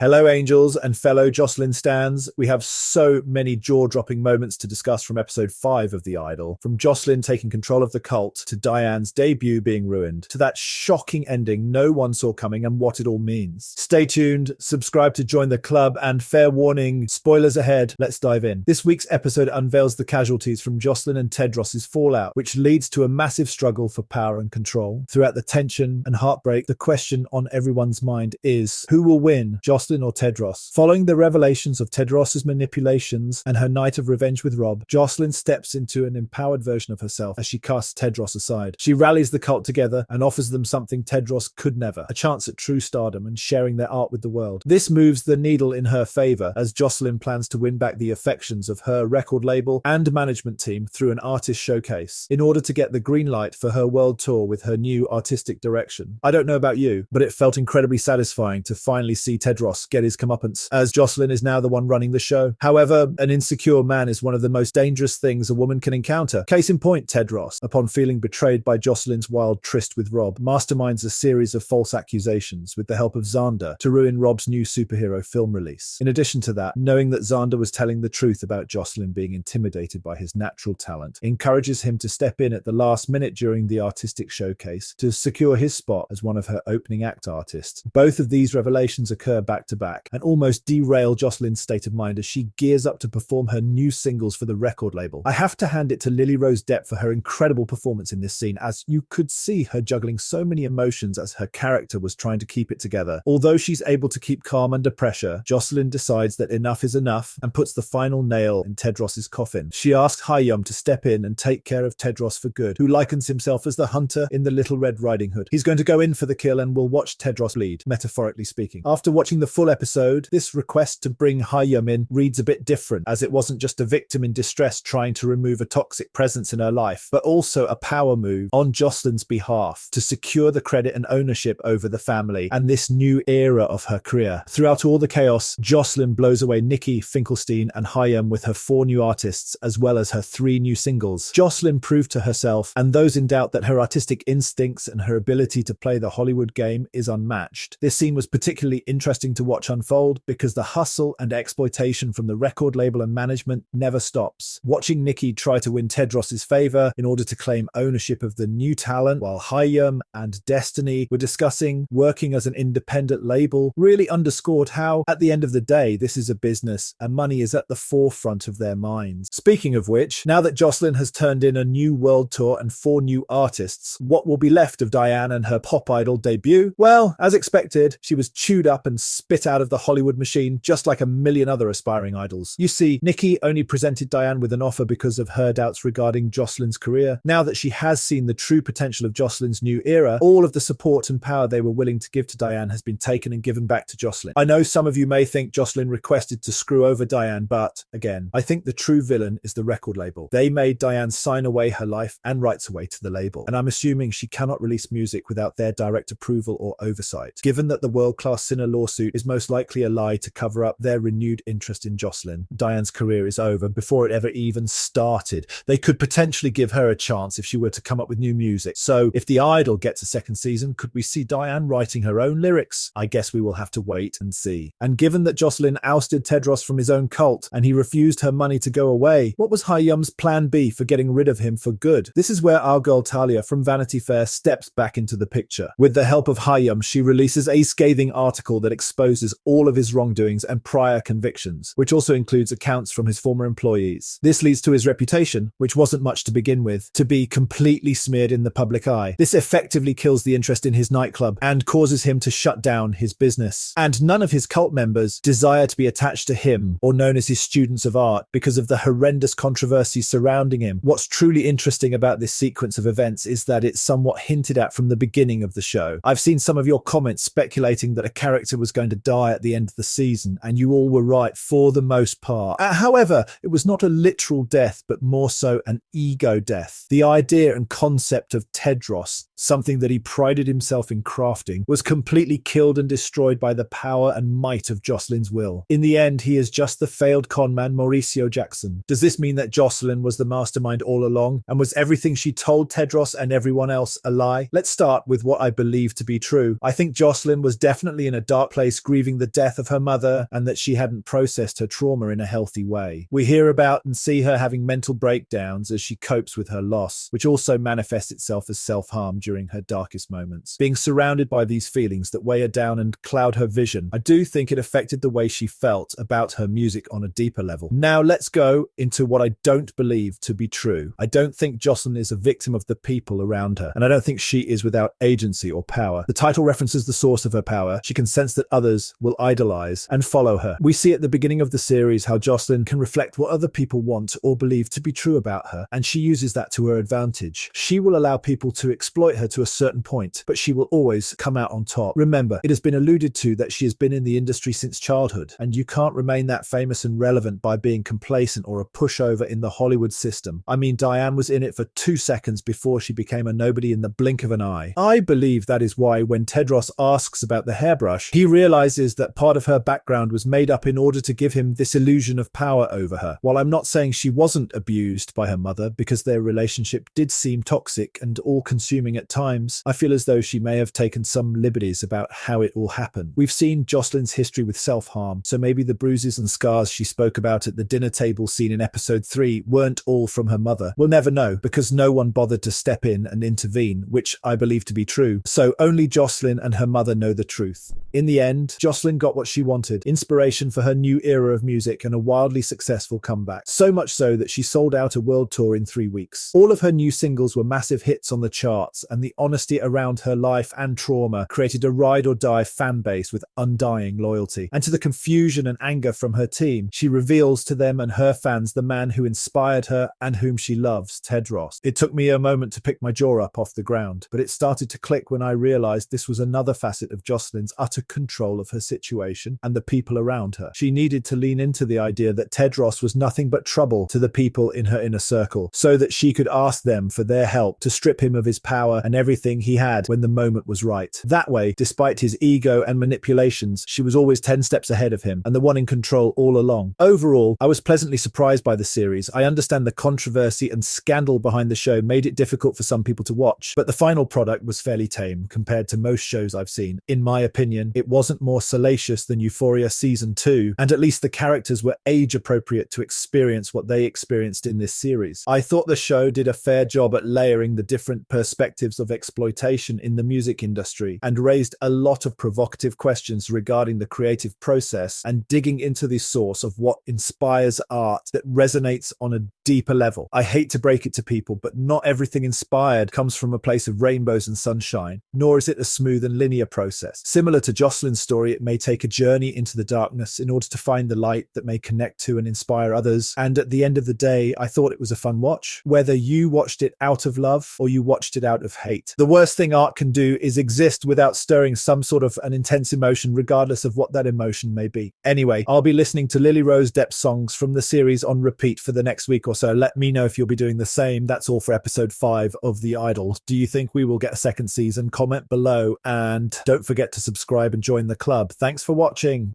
Hello, angels and fellow Jocelyn stans. We have so many jaw-dropping moments to discuss from episode 5 of The Idol. From Jocelyn taking control of the cult, to Dyanne's debut being ruined, to that shocking ending no one saw coming and what it all means. Stay tuned, subscribe to join the club, and fair warning, spoilers ahead. Let's dive in. This week's episode unveils the casualties from Jocelyn and Tedros' fallout, which leads to a massive struggle for power and control. Throughout the tension and heartbreak, the question on everyone's mind is, who will win, Jocelyn or Tedros? Following the revelations of Tedros' manipulations and her night of revenge with Rob, Jocelyn steps into an empowered version of herself as she casts Tedros aside. She rallies the cult together and offers them something Tedros could never, a chance at true stardom and sharing their art with the world. This moves the needle in her favor as Jocelyn plans to win back the affections of her record label and management team through an artist showcase in order to get the green light for her world tour with her new artistic direction. I don't know about you, but it felt incredibly satisfying to finally see Tedros get his comeuppance, as Jocelyn is now the one running the show. However, an insecure man is one of the most dangerous things a woman can encounter. Case in point, Tedros, upon feeling betrayed by Jocelyn's wild tryst with Rob, masterminds a series of false accusations with the help of Xander to ruin Rob's new superhero film release. In addition to that, knowing that Xander was telling the truth about Jocelyn being intimidated by his natural talent encourages him to step in at the last minute during the artistic showcase to secure his spot as one of her opening act artists. Both of these revelations occur back to back and almost derail Jocelyn's state of mind as she gears up to perform her new singles for the record label. I have to hand it to Lily Rose Depp for her incredible performance in this scene, as you could see her juggling so many emotions as her character was trying to keep it together. Although she's able to keep calm under pressure, Jocelyn decides that enough is enough and puts the final nail in Tedros' coffin. She asks Heche to step in and take care of Tedros for good, who likens himself as the hunter in the Little Red Riding Hood. He's going to go in for the kill and will watch Tedros bleed, metaphorically speaking. After watching the full episode, this request to bring Heche in reads a bit different, as it wasn't just a victim in distress trying to remove a toxic presence in her life, but also a power move on Jocelyn's behalf to secure the credit and ownership over the family and this new era of her career. Throughout all the chaos, Jocelyn blows away Nikki, Finkelstein, and Heche with her 4 new artists, as well as her 3 new singles. Jocelyn proved to herself and those in doubt that her artistic instincts and her ability to play the Hollywood game is unmatched. This scene was particularly interesting to watch unfold because the hustle and exploitation from the record label and management never stops. Watching Nikki try to win Tedros' favor in order to claim ownership of the new talent, while Heche and Destiny were discussing working as an independent label, really underscored how, at the end of the day, this is a business and money is at the forefront of their minds. Speaking of which, now that Jocelyn has turned in a new world tour and 4 new artists, what will be left of Dyanne and her pop idol debut? Well, as expected, she was chewed up and spit out of the Hollywood machine just like a million other aspiring idols. You see, Nikki only presented Dyanne with an offer because of her doubts regarding Jocelyn's career. Now that she has seen the true potential of Jocelyn's new era, all of the support and power they were willing to give to Dyanne has been taken and given back to Jocelyn. I know some of you may think Jocelyn requested to screw over Dyanne, but again, I think the true villain is the record label. They made Dyanne sign away her life and rights away to the label, and I'm assuming she cannot release music without their direct approval or oversight. Given that the world-class Sinner lawsuit is most likely a lie to cover up their renewed interest in Jocelyn, Dyanne's career is over before it ever even started. They could potentially give her a chance if she were to come up with new music. So if The Idol gets a second season, could we see Dyanne writing her own lyrics? I guess we will have to wait and see. And given that Jocelyn ousted Tedros from his own cult and he refused her money to go away, what was Heche's plan B for getting rid of him for good? This is where our girl Talia from Vanity Fair steps back into the picture. With the help of Heche, she releases a scathing article that exposes all of his wrongdoings and prior convictions, which also includes accounts from his former employees. This leads to his reputation, which wasn't much to begin with, to be completely smeared in the public eye. This effectively kills the interest in his nightclub and causes him to shut down his business. And none of his cult members desire to be attached to him or known as his students of art because of the horrendous controversy surrounding him. What's truly interesting about this sequence of events is that it's somewhat hinted at from the beginning of the show. I've seen some of your comments speculating that a character was going to die at the end of the season, and you all were right for the most part. However, it was not a literal death, but more so an ego death. The idea and concept of Tedros, something that he prided himself in crafting, was completely killed and destroyed by the power and might of Jocelyn's will. In the end, he is just the failed conman Mauricio Jackson. Does this mean that Jocelyn was the mastermind all along, and was everything she told Tedros and everyone else a lie? Let's start with what I believe to be true. I think Jocelyn was definitely in a dark place grieving the death of her mother and that she hadn't processed her trauma in a healthy way. We hear about and see her having mental breakdowns as she copes with her loss, which also manifests itself as self-harm during her darkest moments. Being surrounded by these feelings that weigh her down and cloud her vision, I do think it affected the way she felt about her music on a deeper level. Now let's go into what I don't believe to be true. I don't think Jocelyn is a victim of the people around her, and I don't think she is without agency or power. The title references the source of her power. She can sense that others will idolize and follow her. We see at the beginning of the series how Jocelyn can reflect what other people want or believe to be true about her, and she uses that to her advantage. She will allow people to exploit her to a certain point, but she will always come out on top. Remember, it has been alluded to that she has been in the industry since childhood, and you can't remain that famous and relevant by being complacent or a pushover in the Hollywood system. I mean, Dyanne was in it for 2 seconds before she became a nobody in the blink of an eye. I believe that is why when Tedros asks about the hairbrush, he realizes that part of her background was made up in order to give him this illusion of power over her. While I'm not saying she wasn't abused by her mother, because their relationship did seem toxic and all-consuming at times, I feel as though she may have taken some liberties about how it all happened. We've seen Jocelyn's history with self-harm, so maybe the bruises and scars she spoke about at the dinner table scene in episode 3 weren't all from her mother. We'll never know, because no one bothered to step in and intervene, which I believe to be true. So only Jocelyn and her mother know the truth. In the end, Jocelyn got what she wanted, inspiration for her new era of music and a wildly successful comeback. So much so that she sold out a world tour in 3 weeks. All of her new singles were massive hits on the charts, and the honesty around her life and trauma created a ride-or-die fan base with undying loyalty. And to the confusion and anger from her team, she reveals to them and her fans the man who inspired her and whom she loves, Tedros. It took me a moment to pick my jaw up off the ground, but it started to click when I realized this was another facet of Jocelyn's utter control of her situation and the people around her. She needed to lean into the idea that Tedros was nothing but trouble to the people in her inner circle, so that she could ask them for their help to strip him of his power and everything he had when the moment was right. That way, despite his ego and manipulations, she was always 10 steps ahead of him and the one in control all along. Overall, I was pleasantly surprised by the series. I understand the controversy and scandal behind the show made it difficult for some people to watch, but the final product was fairly tame compared to most shows I've seen. In my opinion, it wasn't more salacious than Euphoria Season 2, and at least the characters were age appropriate to experience what they experienced in this series. I thought the show did a fair job at layering the different perspectives of exploitation in the music industry and raised a lot of provocative questions regarding the creative process and digging into the source of what inspires art that resonates on a deeper level. I hate to break it to people, but not everything inspired comes from a place of rainbows and sunshine, nor is it a smooth and linear process. Similar to Jocelyn's story, it may take a journey into the darkness in order to find the light that may connect to and inspire others. And at the end of the day, I thought it was a fun watch, whether you watched it out of love or you watched it out of hate. The worst thing art can do is exist without stirring some sort of an intense emotion, regardless of what that emotion may be. Anyway, I'll be listening to Lily Rose Depp songs from the series on repeat for the next week or so. Let me know if you'll be doing the same. That's all for episode 5 of The Idol. Do you think we will get a second season? Comment below and don't forget to subscribe and join the club. Thanks for watching.